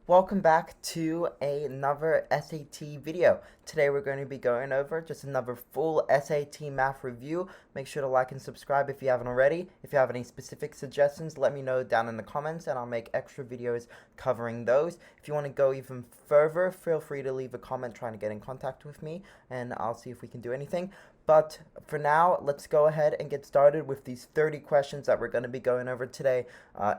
Welcome back to another SAT video. Today we're going to be going over just another full SAT math review. Make sure to like and subscribe if you haven't already. If you have any specific suggestions, let me know down in the comments and I'll make extra videos covering those. If you want to go even further, feel free to leave a comment trying to get in contact with me and I'll see if we can do anything. But for now, let's go ahead and get started with these 30 questions that we're going to be going over today.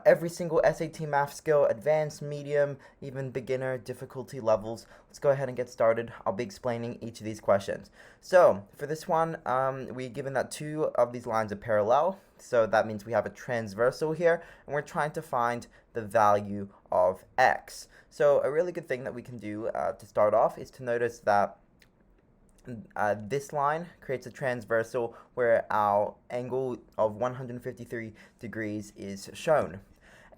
Every single SAT math skill, advanced, medium, even beginner difficulty levels. Let's go ahead and get started. I'll be explaining each of these questions. So for this one, we're given that two of these lines are parallel. So that means we have a transversal here, and we're trying to find the value of x. So a really good thing that we can do to start off is to notice that this line creates a transversal where our angle of 153 degrees is shown.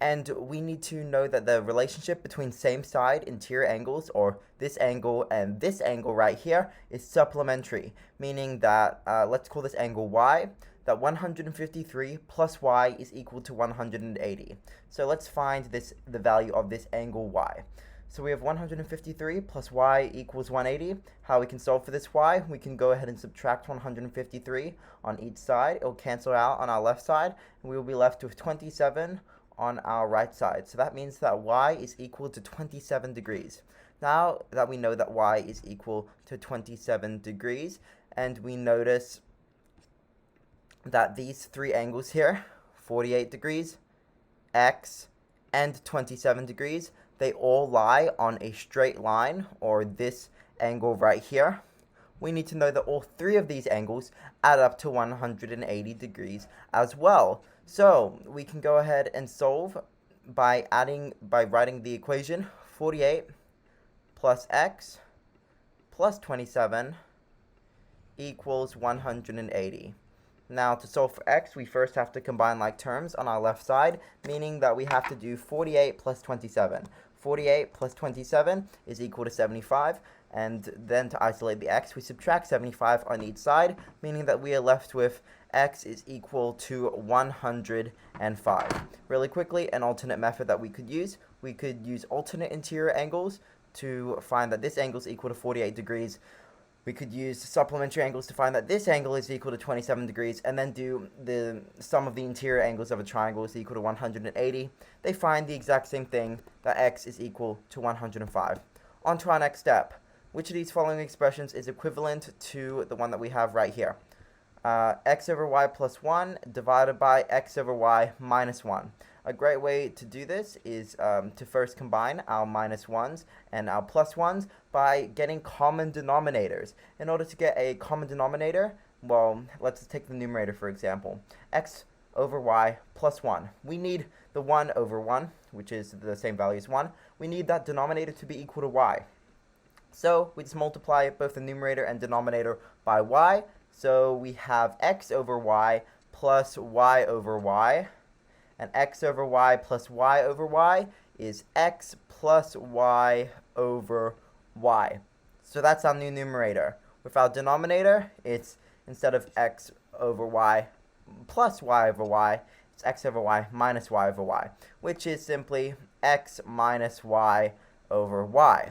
And we need to know that the relationship between same side interior angles, or this angle and this angle right here, is supplementary, meaning that, let's call this angle y, that 153 plus y is equal to 180. So let's find the value of this angle y. So we have 153 plus y equals 180. How we can solve for this y? We can go ahead and subtract 153 on each side. It'll cancel out on our left side, and we will be left with 27 on our right side. So that means that y is equal to 27 degrees. Now that we know that y is equal to 27 degrees, and we notice that these three angles here, 48 degrees, x, and 27 degrees, they all lie on a straight line, or this angle right here. We need to know that all three of these angles add up to 180 degrees as well. So we can go ahead and solve by writing the equation 48 plus x plus 27 equals 180. Now, to solve for x, we first have to combine like terms on our left side, meaning that we have to do 48 plus 27. 48 plus 27 is equal to 75, and then to isolate the x, we subtract 75 on each side, meaning that we are left with x is equal to 105. Really quickly, an alternate method that we could use alternate interior angles to find that this angle is equal to 48 degrees. We could use supplementary angles to find that this angle is equal to 27 degrees, and then do the sum of the interior angles of a triangle is equal to 180. They find the exact same thing, that x is equal to 105. On to our next step. Which of these following expressions is equivalent to the one that we have right here? X over y plus 1 divided by x over y minus 1. A great way to do this is to first combine our minus 1s and our plus 1s by getting common denominators. In order to get a common denominator, well, let's take the numerator for example. X over y plus 1. We need the 1 over 1, which is the same value as 1. We need that denominator to be equal to y. So we just multiply both the numerator and denominator by y. So we have x over y plus y over y. And x over y plus y over y is x plus y over y. So that's our new numerator. With our denominator, it's instead of x over y plus y over y, it's x over y minus y over y, which is simply x minus y over y.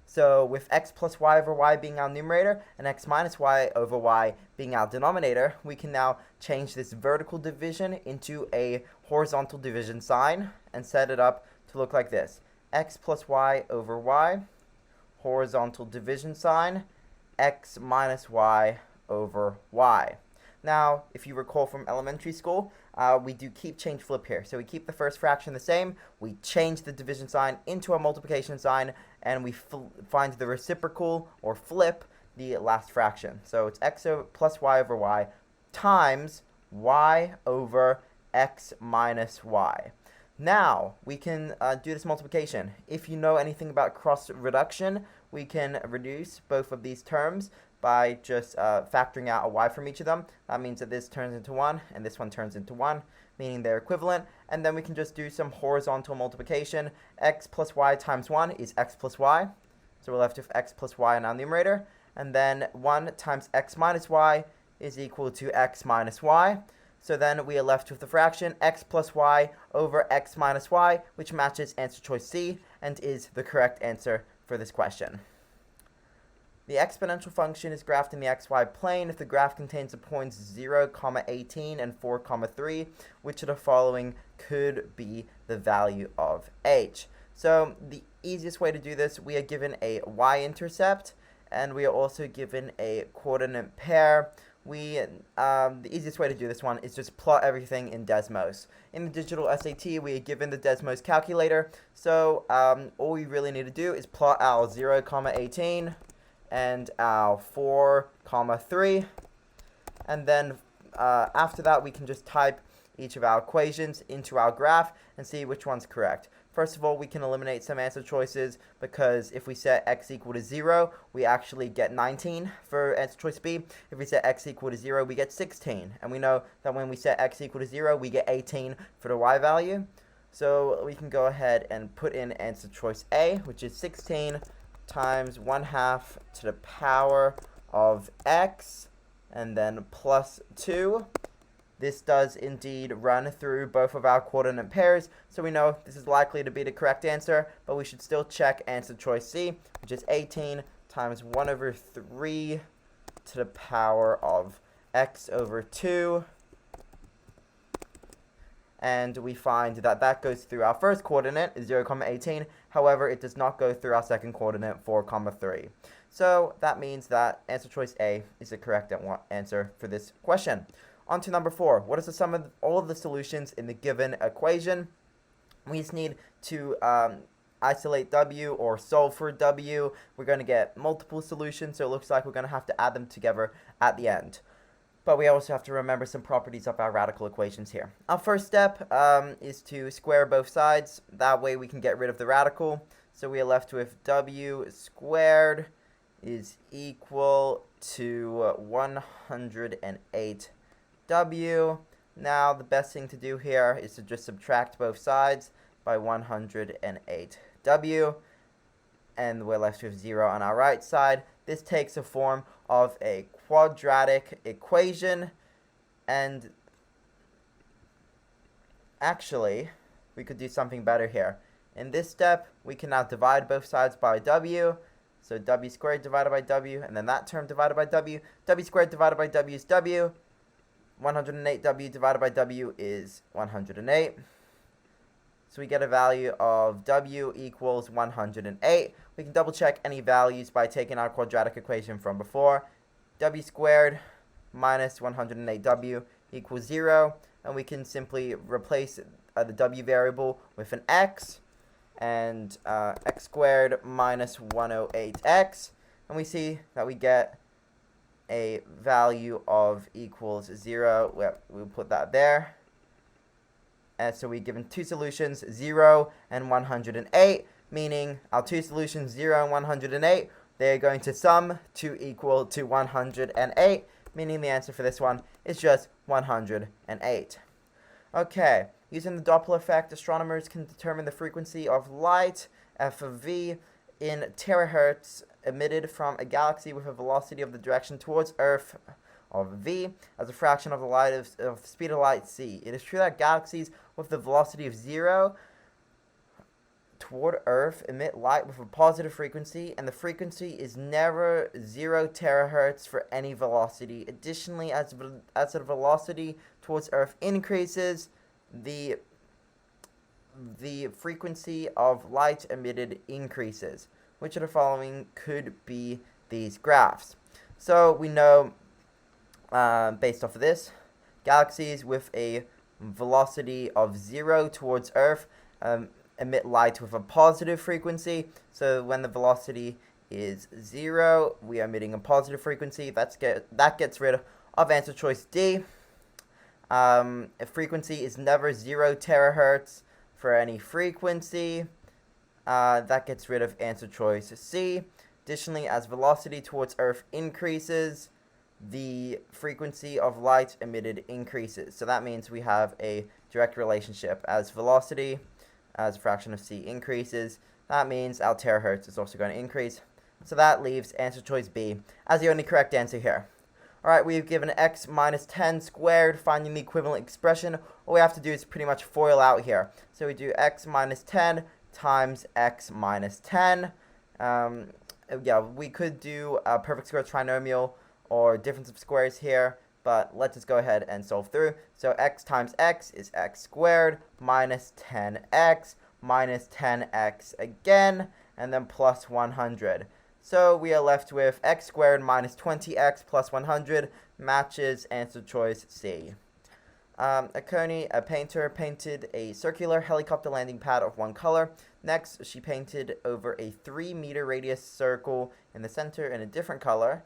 So with x plus y over y being our numerator and x minus y over y being our denominator, we can now change this vertical division into a horizontal division sign and set it up to look like this. X plus y over y, horizontal division sign, x minus y over y. Now, if you recall from elementary school, we do keep, change, flip here. So we keep the first fraction the same, we change the division sign into a multiplication sign, and we find the reciprocal, or flip, the last fraction. So it's x plus y over y times y over x minus y. Now, we can do this multiplication. If you know anything about cross reduction, we can reduce both of these terms by just factoring out a y from each of them. That means that this turns into 1 and this one turns into 1, meaning they're equivalent. And then we can just do some horizontal multiplication. X plus y times 1 is x plus y. So we're left with x plus y in our numerator. And then 1 times x minus y is equal to x minus y. So then we are left with the fraction x plus y over x minus y, which matches answer choice C. and is the correct answer for this question. The exponential function is graphed in the xy plane if the graph contains the points 0, 18, and 4, 3, which of the following could be the value of h. So the easiest way to do this, we are given a y-intercept, and we are also given a coordinate pair. The easiest way to do this one is just plot everything in Desmos. In the digital SAT, we are given the Desmos calculator, so all we really need to do is plot our 0, 18, and our 4, 3, and then after that we can just type each of our equations into our graph and see which one's correct. First of all, we can eliminate some answer choices, because if we set x equal to 0, we actually get 19 for answer choice B. If we set x equal to 0, we get 16. And we know that when we set x equal to 0, we get 18 for the y value. So we can go ahead and put in answer choice A, which is 16 times 1/2 to the power of x, and then plus 2. This does indeed run through both of our coordinate pairs, so we know this is likely to be the correct answer, but we should still check answer choice C, which is 18 times 1/3 to the power of x over 2. And we find that that goes through our first coordinate, 0, 18. However, it does not go through our second coordinate, 4, 3. So that means that answer choice A is the correct answer for this question. On to number 4. What is the sum of all of the solutions in the given equation? We just need to isolate W or solve for W. We're going to get multiple solutions, so it looks like we're going to have to add them together at the end. But we also have to remember some properties of our radical equations here. Our first step is to square both sides. That way we can get rid of the radical. So we are left with W squared is equal to 108W. Now the best thing to do here is to just subtract both sides by 108W. And we're left with 0 on our right side. This takes the form of a quadratic equation, and actually we could do something better here. In this step, we can now divide both sides by W, so W squared divided by W, and then that term divided by W. W squared divided by W is W. 108W divided by W is 108. So we get a value of W equals 108. We can double check any values by taking our quadratic equation from before. W squared minus 108W equals 0. And we can simply replace the W variable with an x. And x squared minus 108x. And we see that we get a value of equals 0. We'll put that there. And so we're given two solutions, 0 and 108, meaning our two solutions, 0 and 108, they're going to sum to equal to 108, meaning the answer for this one is just 108. Okay, using the Doppler effect, astronomers can determine the frequency of light, f of v, in terahertz emitted from a galaxy with a velocity of the direction towards Earth of v as a fraction of the speed of light c. It is true that galaxies with the velocity of 0 toward Earth emit light with a positive frequency, and the frequency is never 0 terahertz for any velocity. Additionally, as the velocity towards Earth increases, the frequency of light emitted increases. Which of the following could be these graphs? So we know, based off of this, galaxies with a velocity of 0 towards Earth emit light with a positive frequency. So when the velocity is 0, we are emitting a positive frequency. That gets rid of answer choice D. If frequency is never 0 terahertz for any frequency, that gets rid of answer choice C. Additionally, as velocity towards Earth increases, the frequency of light emitted increases. So that means we have a direct relationship. As velocity as a fraction of c increases, that means our terahertz is also going to increase. So that leaves answer choice B as the only correct answer here. Alright, we've given x minus 10 squared, finding the equivalent expression. All we have to do is pretty much FOIL out here. So we do x minus 10 times x minus 10. Yeah, we could do a perfect square trinomial or difference of squares here, but let's just go ahead and solve through. So x times x is x squared minus 10x minus 10x again, and then plus 100. So we are left with x squared minus 20x plus 100 matches answer choice C. A painter, painted a circular helicopter landing pad of one color. Next, she painted over a 3-meter radius circle in the center in a different color.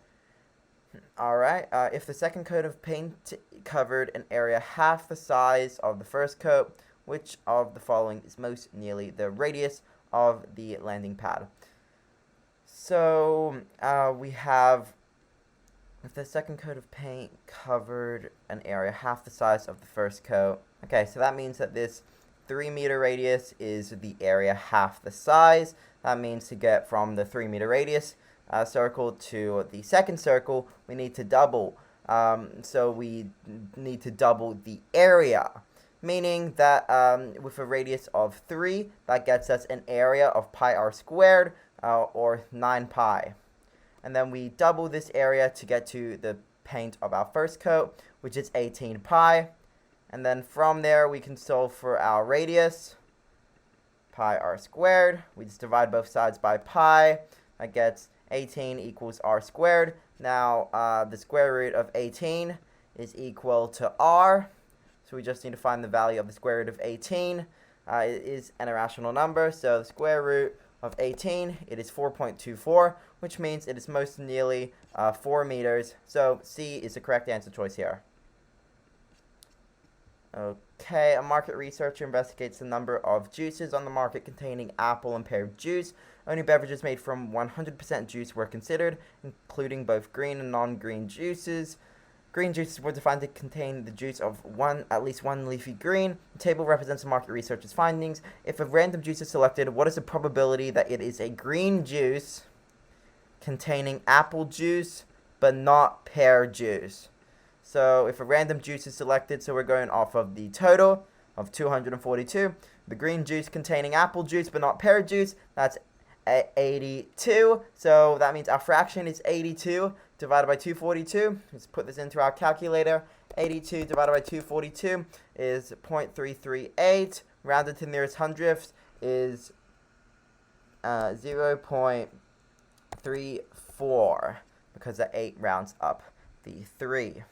Alright, if the second coat of paint covered an area half the size of the first coat, which of the following is most nearly the radius of the landing pad? So, we have, if the second coat of paint covered an area half the size of the first coat. Okay, so that means that this 3-meter radius is the area half the size. That means to get from the 3-meter radius circle to the second circle, we need to double. So we need to double the area, meaning that with a radius of 3, that gets us an area of pi r squared, or 9 pi. And then we double this area to get to the paint of our first coat, which is 18 pi. And then from there, we can solve for our radius, pi r squared. We just divide both sides by pi. That gets 18 equals r squared. Now, the square root of 18 is equal to r. So we just need to find the value of the square root of 18. It is an irrational number, so the square root of 18, it is 4.24, which means it is most nearly 4 meters. So C is the correct answer choice here. Okay, a market researcher investigates the number of juices on the market containing apple and pear juice. Only beverages made from 100% juice were considered, including both green and non-green juices. Green juices were defined to contain the juice of at least one leafy green. The table represents the market researcher's findings. If a random juice is selected, what is the probability that it is a green juice containing apple juice but not pear juice? So if a random juice is selected, so we're going off of the total of 242. The green juice containing apple juice but not pear juice, that's 82. So that means our fraction is 82 divided by 242. Let's put this into our calculator. 82 divided by 242 is 0.338. Rounded to the nearest hundredth is 0.34 because the 8 rounds up the 3.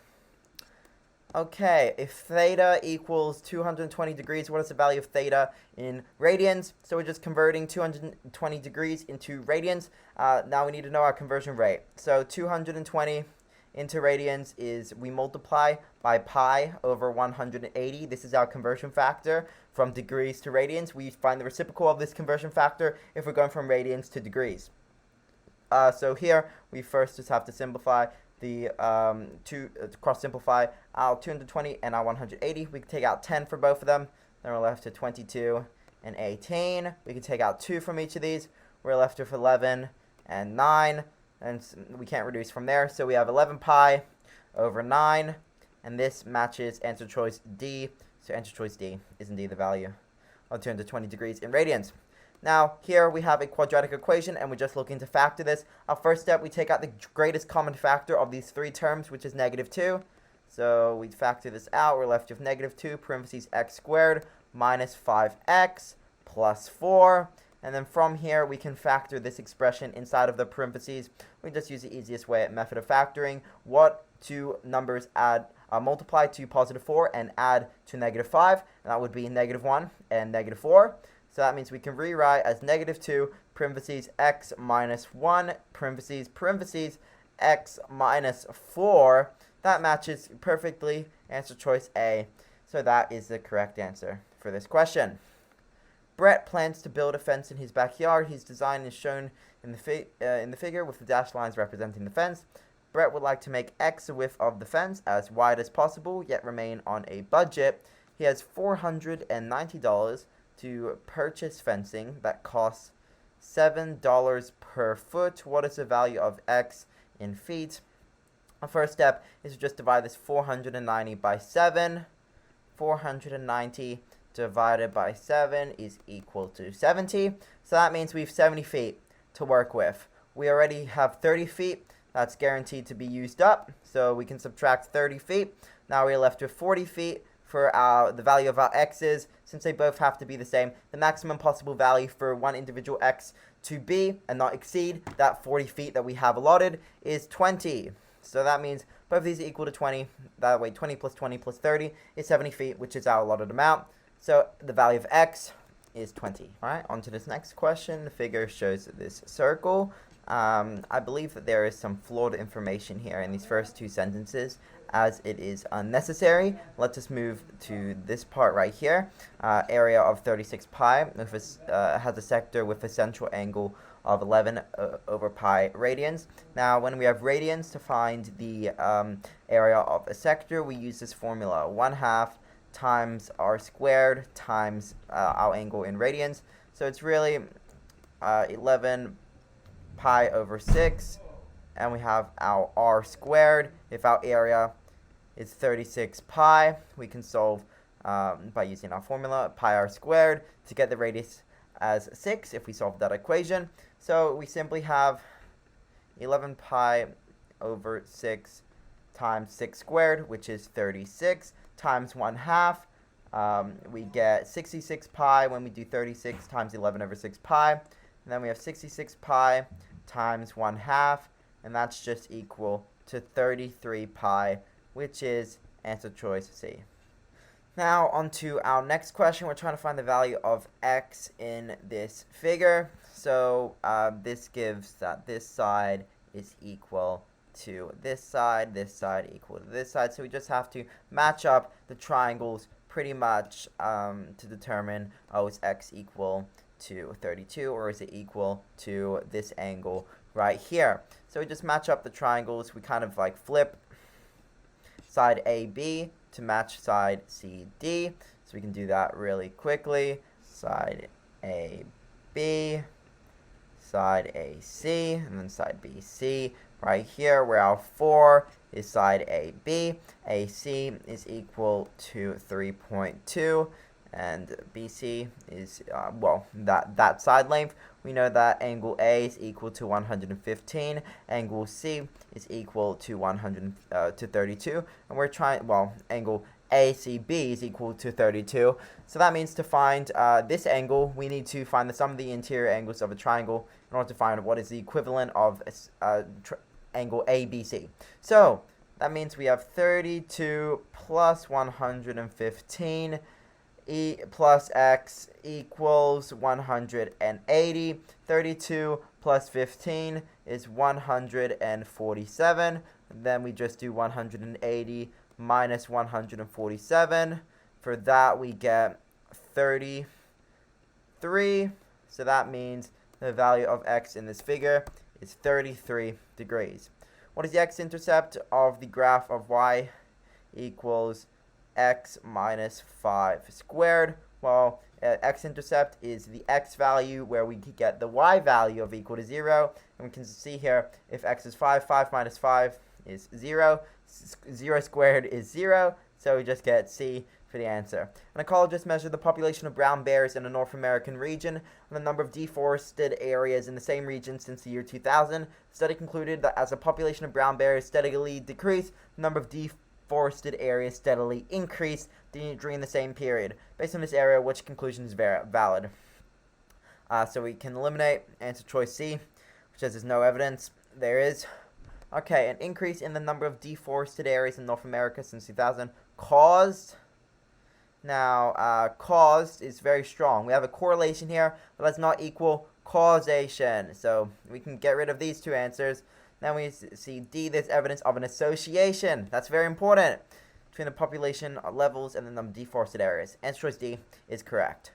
Okay, if theta equals 220 degrees, what is the value of theta in radians? So we're just converting 220 degrees into radians. Now we need to know our conversion rate. So 220 into radians is, we multiply by pi over 180. This is our conversion factor from degrees to radians. We find the reciprocal of this conversion factor if we're going from radians to degrees. So here, we first just have to simplify the cross simplify our 220 and our 180. We can take out 10 for both of them. Then we're left to 22 and 18. We can take out 2 from each of these. We're left with 11 and 9. And we can't reduce from there. So we have 11 pi over 9. And this matches answer choice D. So answer choice D is indeed the value of 220 degrees in radians. Now, here we have a quadratic equation, and we're just looking to factor this. Our first step, we take out the greatest common factor of these 3 terms, which is negative 2. So we factor this out. We're left with negative 2, parentheses x squared, minus 5x, plus 4. And then from here, we can factor this expression inside of the parentheses. We just use the easiest method of factoring. What two numbers multiply to positive 4 and add to negative 5? And that would be negative 1 and negative 4. So that means we can rewrite as negative 2, parentheses, x minus 1, parentheses, x minus 4. That matches perfectly answer choice A. So that is the correct answer for this question. Brett plans to build a fence in his backyard. His design is shown in the figure with the dashed lines representing the fence. Brett would like to make X the width of the fence as wide as possible, yet remain on a budget. He has $490 to purchase fencing that costs $7 per foot. What is the value of X in feet? Our first step is to just divide this 490 by 7. 490 divided by 7 is equal to 70. So that means we have 70 feet to work with. We already have 30 feet. That's guaranteed to be used up. So we can subtract 30 feet. Now we're left with 40 feet for the value of our x's. Since they both have to be the same, the maximum possible value for one individual x to be and not exceed that 40 feet that we have allotted is 20. So that means both of these are equal to 20. That way 20 plus 20 plus 30 is 70 feet, which is our allotted amount. So the value of x is 20. All right, on to this next question. The figure shows this circle. I believe that there is some flawed information here in these first two sentences, as it is unnecessary. Let's just move to this part right here. Area of 36 pi has a sector with a central angle of 11 over pi radians. Now, when we have radians to find the area of a sector, we use this formula: 1/2 times r squared times our angle in radians. So it's really 11 pi over 6, and we have our r squared. If our area is 36 pi, we can solve by using our formula, pi r squared, to get the radius as 6 if we solve that equation. So we simply have 11 pi over 6 times 6 squared, which is 36, times 1/2. We get 66 pi when we do 36 times 11 over 6 pi. And then we have 66 pi times 1/2, and that's just equal to 33 pi, which is answer choice C. Now, on to our next question. We're trying to find the value of x in this figure. So this gives that this side is equal to this side equal to this side. So we just have to match up the triangles pretty much to determine, oh, is x equal to 32, or is it equal to this angle right here? So we just match up the triangles. We kind of like flip side AB to match side CD. So we can do that really quickly. Side AB, side AC, and then side BC. Right here, where our 4 is side AB. AC is equal to 3.2. And BC is, that side length. We know that angle A is equal to 115. Angle C is equal to 32. And we're trying, angle ACB is equal to 32. So that means to find this angle, we need to find the sum of the interior angles of a triangle in order to find what is the equivalent of angle ABC. So that means we have 32 plus 115 plus x equals 180. 32 plus 15 is 147. Then we just do 180 minus 147. For that, we get 33. So that means the value of x in this figure is 33 degrees. What is the x-intercept of the graph of y equals x minus 5 squared? Well, x-intercept is the x value where we get the y value of equal to 0. And we can see here, if x is 5, 5 minus 5 is 0. 0 squared is 0. So we just get C for the answer. An ecologist measured the population of brown bears in a North American region and the number of deforested areas in the same region since the year 2000. The study concluded that as the population of brown bears steadily decreased, the number of deforested areas steadily increased during the same period. Based on this area, which conclusion is valid? So we can eliminate answer choice C, which says there's no evidence. There is. Okay, an increase in the number of deforested areas in North America since 2000 caused. Now, caused is very strong. We have a correlation here, but that's not equal causation. So we can get rid of these two answers. Then we see D, there's evidence of an association. That's very important between the population levels and the number of deforested areas. Answer choice D is correct.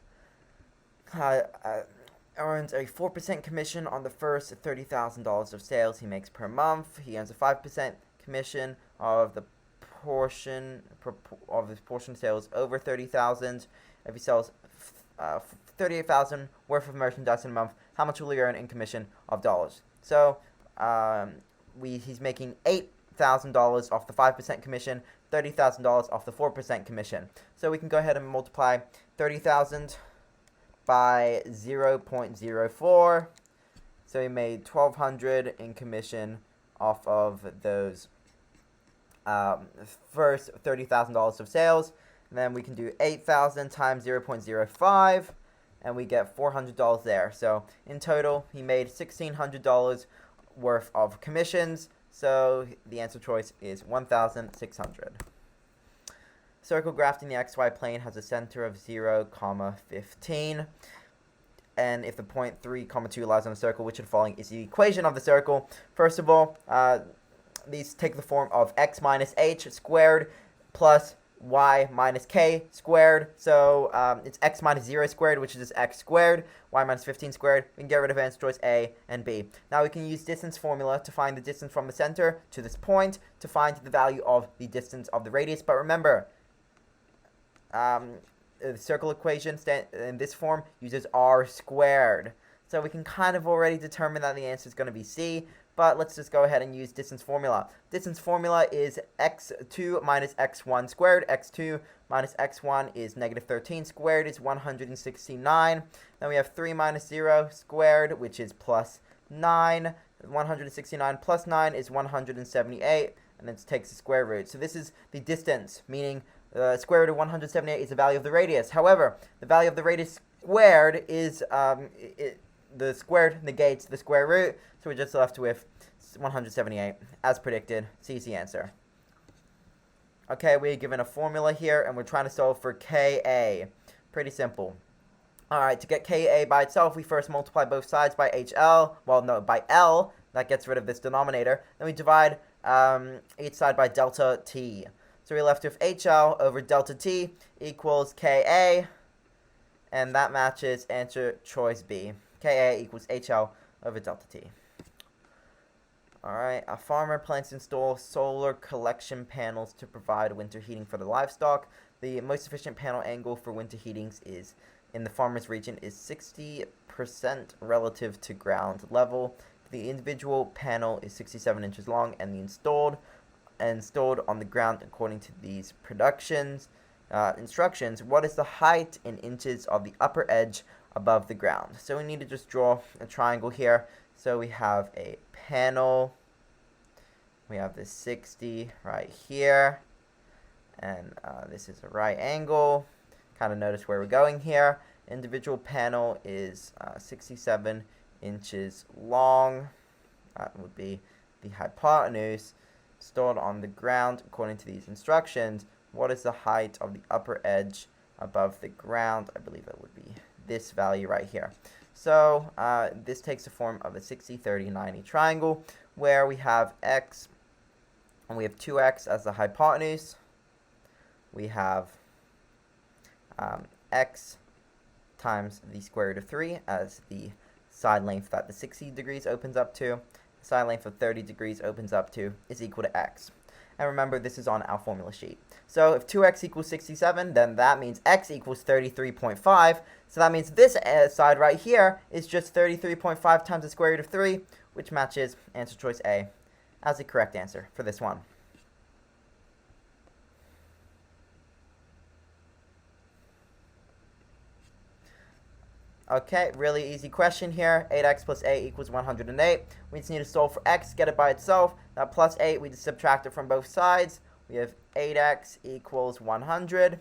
Earns a 4% commission on the first $30,000 of sales he makes per month. He earns a 5% commission of the portion of his portion sales over 30,000. If he sells 38,000 worth of merchandise in a month, how much will he earn in commission of dollars? So he's making $30,000 off the 5% commission, $30,000 off the 4% commission. So we can go ahead and multiply 30,000 by 0.04. So we made $1,200 in commission off of those first $30,000 of sales. And then we can do 8,000 times 0.05, and we get $400 there. So in total, he made $1,600 worth of commissions. So the answer choice is 1,600. Circle graphed in the xy plane has a center of 0, 15. And if the point 3, 2 lies on a circle, which of the following is the equation of the circle? First of all, these take the form of x minus h squared plus y minus k squared. So it's x minus 0 squared, which is just x squared, y minus 15 squared. We can get rid of answer choice A and B. Now we can use distance formula to find the distance from the center to this point to find the value of the distance of the radius. But remember, the circle equation in this form uses r squared. So we can kind of already determine that the answer is going to be C. But let's just go ahead and use distance formula. Distance formula is x2 minus x1 squared. x2 minus x1 is negative 13 squared is 169. Then we have 3 minus 0 squared, which is plus 9. 169 plus 9 is 178. And then it takes the square root. So this is the distance, meaning the square root of 178 is the value of the radius. However, the value of the radius squared is the squared negates the square root, so we're just left with 178. As predicted, C is the answer. Okay, we're given a formula here, and we're trying to solve for Ka. Pretty simple. Alright, to get Ka by itself, we first multiply both sides by HL. Well, no, by L. That gets rid of this denominator. Then we divide each side by delta T. So we're left with HL over delta T equals Ka, and that matches answer choice B. Ka equals HL over delta T. Alright, a farmer plans to install solar collection panels to provide winter heating for the livestock. The most efficient panel angle for winter heatings is in the farmer's region is 60% relative to ground level. The individual panel is 67 inches long, and the installed on the ground according to these instructions. What is the height in inches of the upper edge above the ground? So we need to just draw a triangle here. So we have a panel, we have this 60 right here, and this is a right angle. Kind of notice where we're going here. Individual panel is 67 inches long. That would be the hypotenuse. Stored on the ground according to these instructions. What is the height of the upper edge above the ground? I believe that would be this value right here. So this takes the form of a 60, 30, 90 triangle where we have x, and we have 2x as the hypotenuse. We have x times the square root of 3 as the side length that the 60 degrees opens up to. The side length of 30 degrees opens up to is equal to x. And remember, this is on our formula sheet. So if 2x equals 67, then that means x equals 33.5. So that means this side right here is just 33.5 times the square root of 3, which matches answer choice A as the correct answer for this one. Okay, really easy question here. 8x plus 8 equals 108. We just need to solve for x, get it by itself. Now plus 8, we just subtract it from both sides. We have 8x equals 100.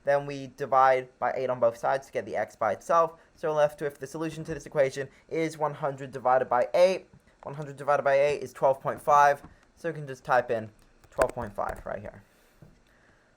Then we divide by 8 on both sides to get the x by itself. So we're left with the solution to this equation is 100 divided by 8. 100 divided by 8 is 12.5. So we can just type in 12.5 right here.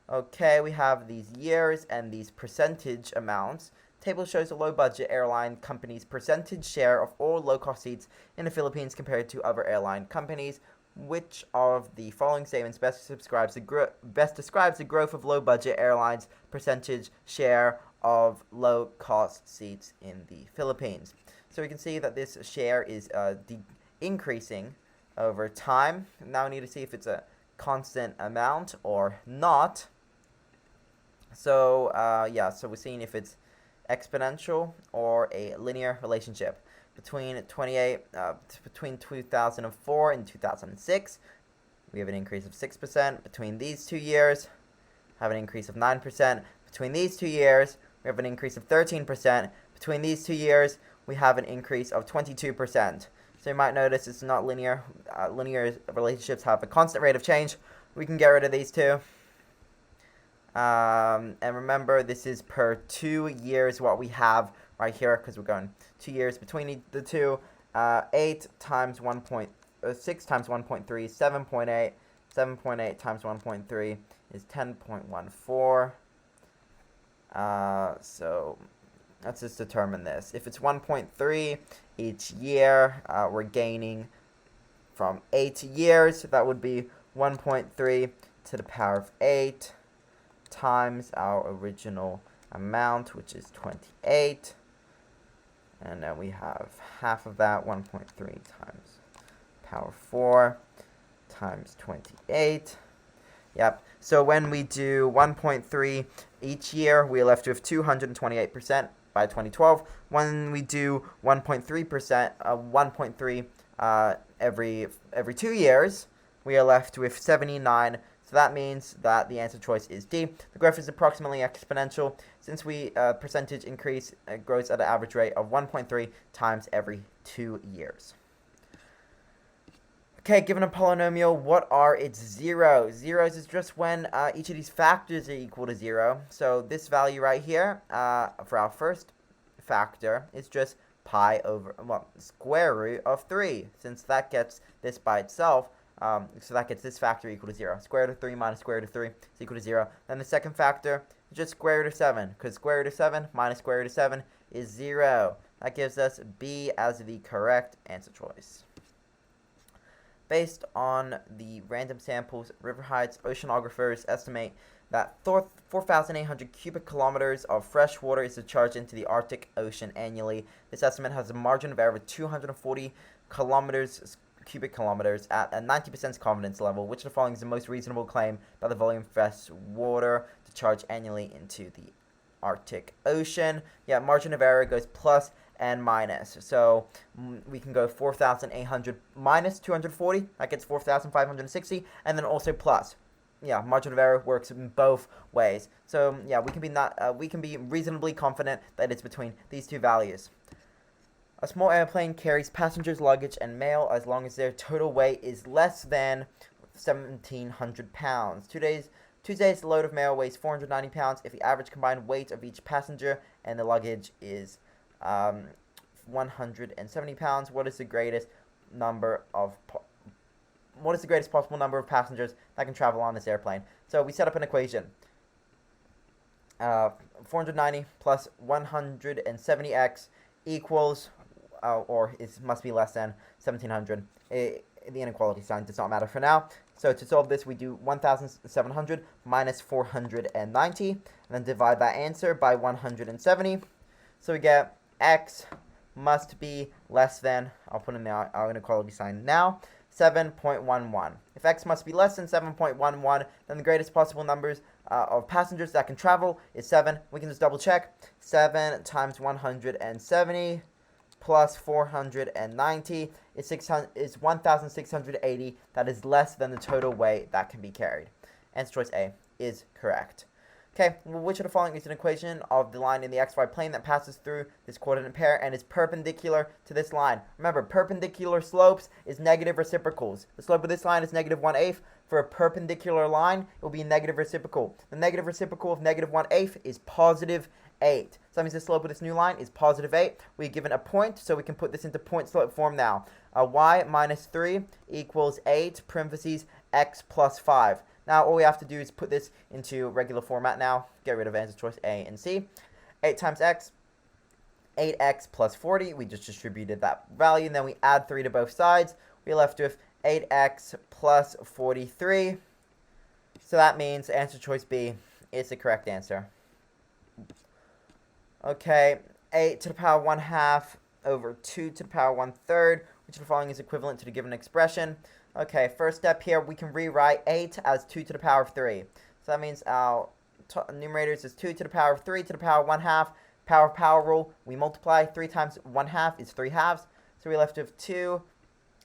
Okay, we have these years and these percentage amounts. Table shows a low-budget airline company's percentage share of all low-cost seats in the Philippines compared to other airline companies. Which of the following statements best describes the growth of low-budget airlines' percentage share of low-cost seats in the Philippines? So we can see that this share is increasing over time. Now we need to see if it's a constant amount or not. So so we're seeing if it's exponential or a linear relationship. Between 2004 and 2006, we have an increase of 6% between these 2 years, have an increase of 9% between these 2 years, we have an increase of 13% between these 2 years, we have an increase of 22%. So you might notice it's not linear. Linear relationships have a constant rate of change. We can get rid of these two. And remember, this is per 2 years what we have right here, because we're going 2 years between the two. 8 times 6 times 1.3 is 7.8. 7.8 times 1.3 is 10.14. So let's just determine this. If it's 1.3 each year, we're gaining from 8 years. That would be 1.3 to the power of 8 times our original amount, which is 28. And then we have half of that, 1.3 times power 4 times 28. Yep. So when we do 1.3 each year, we're left with 228% by 2012. When we do 1.3%, 1.3 every 2 years, we are left with 79. So that means that the answer choice is D. The growth is approximately exponential since percentage increase grows at an average rate of 1.3 times every 2 years. Okay, given a polynomial, what are its zeros? Zeros is just when each of these factors are equal to 0. So this value right here, for our first factor, is just pi over, square root of 3, since that gets this by itself. So that gets this factor equal to 0. Square root of 3 minus square root of 3 is equal to 0. Then the second factor is just square root of 7, because square root of 7 minus square root of 7 is 0. That gives us B as the correct answer choice. Based on the random samples, river heights, oceanographers estimate that 4,800 cubic kilometers of fresh water is discharged into the Arctic Ocean annually. This estimate has a margin of error of 240 cubic kilometers at a 90% confidence level. Which of the following is the most reasonable claim by the volume of fresh water discharged annually into the Arctic Ocean? Yeah, margin of error goes plus and minus. So we can go 4,800 minus 240. That gets 4,560. And then also plus. Yeah, margin of error works in both ways. So yeah, we can be reasonably confident that it's between these two values. A small airplane carries passengers, luggage, and mail as long as their total weight is less than 1,700 pounds. Today's load of mail weighs 490 pounds if the average combined weight of each passenger and the luggage is 170 pounds. What is the greatest possible number of passengers that can travel on this airplane? So we set up an equation. 490 plus 170x equals, must be less than 1,700. The inequality sign does not matter for now. So to solve this, we do 1,700 minus 490, and then divide that answer by 170. So we get x must be less than, I'll put in our inequality sign now, 7.11. If x must be less than 7.11, then the greatest possible numbers of passengers that can travel is 7. We can just double check. 7 times 170 plus 490 is 1,680. That is less than the total weight that can be carried. Answer choice A is correct. Okay, well, which of the following is an equation of the line in the xy plane that passes through this coordinate pair and is perpendicular to this line? Remember, perpendicular slopes is negative reciprocals. The slope of this line is negative 1/8. For a perpendicular line, it will be a negative reciprocal. The negative reciprocal of negative 1/8 is positive 8. So that means the slope of this new line is positive 8. We're given a point, so we can put this into point slope form now. Y minus 3 equals 8, parentheses, x plus 5. Now, all we have to do is put this into regular format now. Get rid of answer choice A and C. 8 times x, 8x plus 40. We just distributed that value, and then we add 3 to both sides. We're left with 8x plus 43. So that means answer choice B is the correct answer. Okay, 8 to the power 1/2 over 2 to the power 1/3. Which of the following is equivalent to the given expression? Okay, first step here, we can rewrite 8 as 2 to the power of 3. So that means our numerators is 2 to the power of 3 to the power 1/2. Power rule, we multiply. 3 times 1/2 is 3 halves. So we're left with 2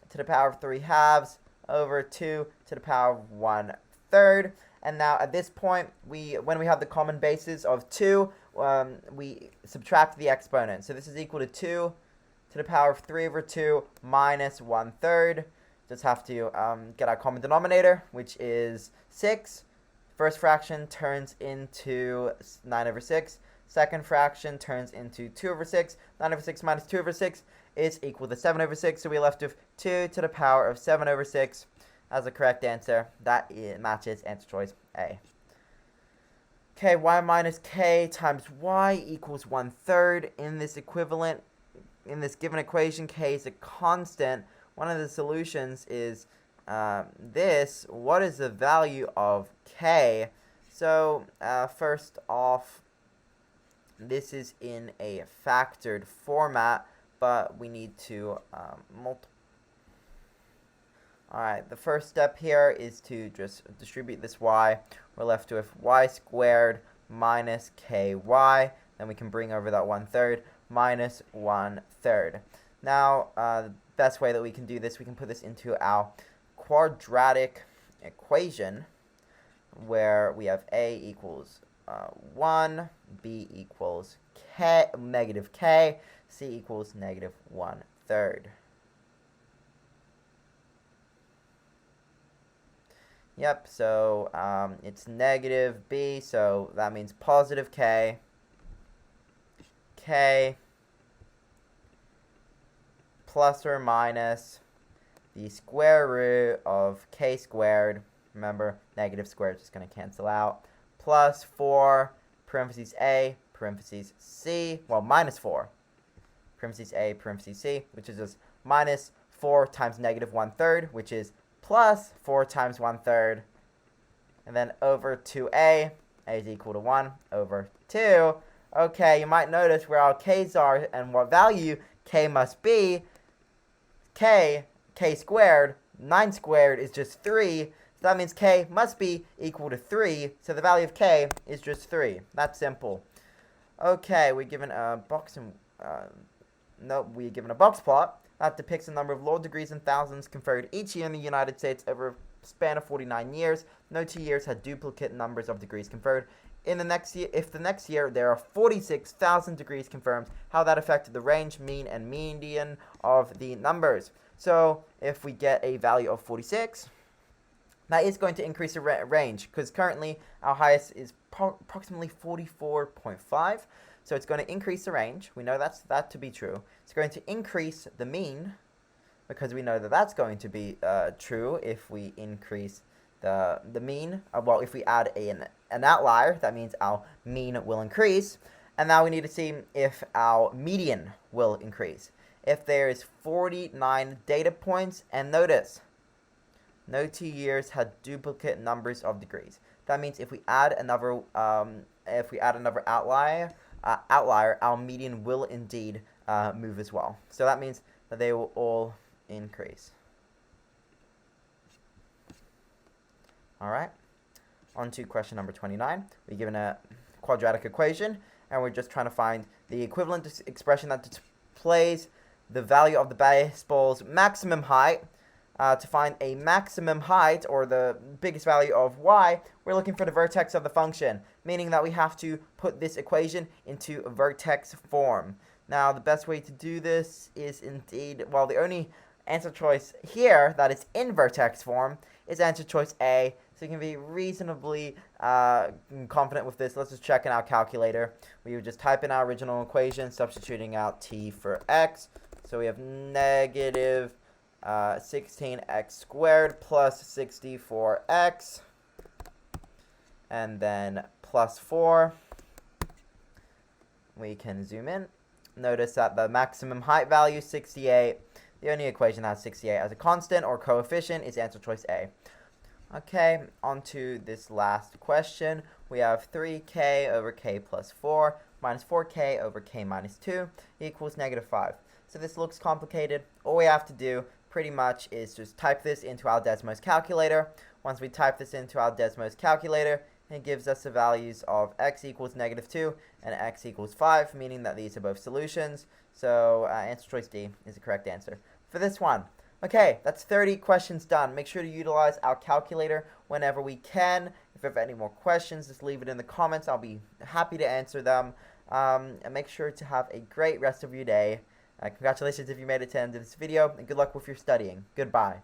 to the power of 3 halves over 2 to the power of 1/3. And now at this point, when we have the common basis of 2, we subtract the exponent. So this is equal to 2 to the power of 3 over 2 minus 1/3. Just have to get our common denominator, which is 6. First fraction turns into 9 over 6. Second fraction turns into 2 over 6. 9 over 6 minus 2 over 6 is equal to 7 over 6. So we're left with 2 to the power of 7 over 6 as the correct answer. That matches answer choice A. Okay, y minus k times y equals 1/3. In this given equation, k is a constant. One of the solutions is this. What is the value of k? So first off, this is in a factored format, but we need to multiply. Alright, the first step here is to just distribute this y. We're left with y squared minus ky. Then we can bring over that 1/3 minus 1/3. Now, the best way that we can do this, we can put this into our quadratic equation, where we have a equals 1, b equals negative k, c equals negative 1/3. Yep, so it's negative b, so that means positive k plus or minus the square root of k squared. Remember, negative squared is just going to cancel out. Plus 4, parentheses a, parentheses c, well, minus 4, parentheses a, parentheses c, which is just minus 4 times negative 1/3, which is plus 4 times 1/3. And then over 2a, a is equal to 1 over 2. Okay, you might notice where our k's are and what value k must be. K squared, 9 squared is just 3. So that means k must be equal to 3. So the value of k is just 3. That's simple. Okay, we're given a box we're given a box plot that depicts the number of law degrees in thousands conferred each year in the United States over a span of 49 years. No 2 years had duplicate numbers of degrees conferred. In the next year, if the next year there are 46,000 degrees confirmed, how that affected the range, mean, and median of the numbers. So if we get a value of 46, that is going to increase the range, because currently our highest is approximately 44.5. So it's going to increase the range. We know that to be true. It's going to increase the mean, because we know that that's going to be true if we increase the mean. Well, if we add an outlier, that means our mean will increase. And now we need to see if our median will increase. If there is 49 data points, and notice, no 2 years had duplicate numbers of degrees. That means if we add another outlier, our median will indeed move as well. So that means that they will all increase. Alright, on to question number 29. We're given a quadratic equation, and we're just trying to find the equivalent expression that displays the value of the baseball's maximum height. To find a maximum height, or the biggest value of y, we're looking for the vertex of the function, meaning that we have to put this equation into vertex form. Now, the best way to do this is indeed, well, the only answer choice here that is in vertex form is answer choice A. So you can be reasonably confident with this. Let's just check in our calculator. We would just type in our original equation, substituting out t for x. So we have negative 16x squared plus 64x, and then plus 4. We can zoom in. Notice that the maximum height value is 68. The only equation that has 68 as a constant or coefficient is answer choice A. Okay, on to this last question. We have 3k over k plus 4 minus 4k over k minus 2 equals negative 5. So this looks complicated. All we have to do pretty much is just type this into our Desmos calculator. Once we type this into our Desmos calculator, it gives us the values of x equals negative 2 and x equals 5, meaning that these are both solutions. So answer choice D is the correct answer. For this one, Okay, that's 30 questions done. Make sure to utilize our calculator whenever we can. If you have any more questions, just leave it in the comments. I'll be happy to answer them. And make sure to have a great rest of your day. Congratulations if you made it to the end of this video, and good luck with your studying. Goodbye.